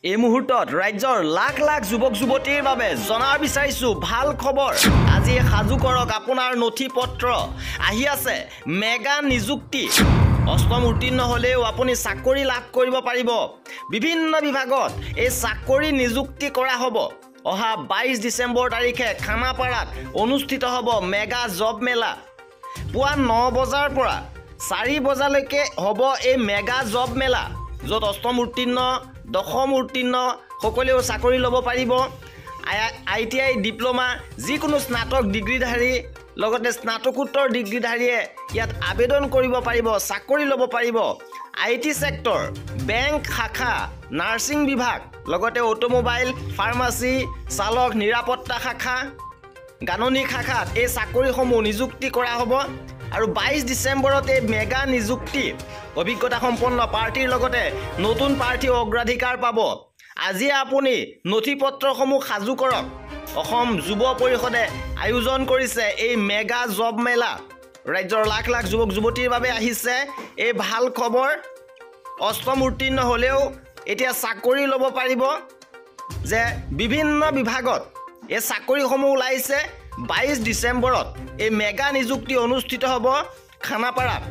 এই মুহূৰ্তত ৰাজ্যৰ লাখ লাখ যুৱক যুৱতীৰ বাবে জনা বিচাৰিছো ভাল খবৰ। আজি সাজু কৰক আপোনাৰ নথি পত্ৰ। আহি আছে মেগা নিযুক্তি। অষ্টম উত্তীৰ্ণ হ'লেও আপুনি চাকৰি লাভ কৰিব পাৰিব। বিভিন্ন বিভাগত এই চাকৰি নিযুক্তি কৰা হ'ব। অহা 22 ডিচেম্বৰ তাৰিখে খানাপাৰাত অনুষ্ঠিত হ'ব মেগা জব মেলা। পুৱা 9 বজাৰ পৰা 4 বজালৈকে হ'ব এই মেগা জব মেলা, য'ত অষ্টম উত্তীৰ্ণ দশম উত্তীৰ্ণ সকলেও চাকৰি ল'ব পাৰিব। ITI ডিপ্ল'মা যিকোনো স্নাতক ডিগ্ৰীধাৰী লগতে স্নাতকোত্তৰ ডিগ্ৰীধাৰীয়ে ইয়াত আবেদন কৰিব পাৰিব, চাকৰি ল'ব পাৰিব। IT চেক্টৰ, বেংক শাখা, নাৰ্ছিং বিভাগ লগতে অটোমোবাইল, ফাৰ্মাচী, চালক নিৰাপত্তা শাখা, গাণনিক শাখাত এই চাকৰিসমূহ নিযুক্তি কৰা হ'ব। আৰু 22 ডিচেম্বৰত এই মেগা নিযুক্তি অভিজ্ঞতা সম্পন্ন প্ৰাৰ্থীৰ লগতে নতুন প্ৰাৰ্থী অগ্ৰাধিকাৰ পাব। আজি আপুনি নথি পত্ৰসমূহ সাজু কৰক। অসম যুৱ পৰিষদে আয়োজন কৰিছে এই মেগা জব মেলা। ৰাজ্যৰ লাখ লাখ যুৱক যুৱতীৰ বাবে আহিছে এই ভাল খবৰ। অষ্টম উত্তীৰ্ণ হ'লেও এতিয়া চাকৰি ল'ব পাৰিব। যে বিভিন্ন বিভাগত এই চাকৰিসমূহ ওলাইছে। 22 ডিচেম্বৰত এই মেগা নিযুক্তি অনুষ্ঠিত হ'ব খানাপাৰাত।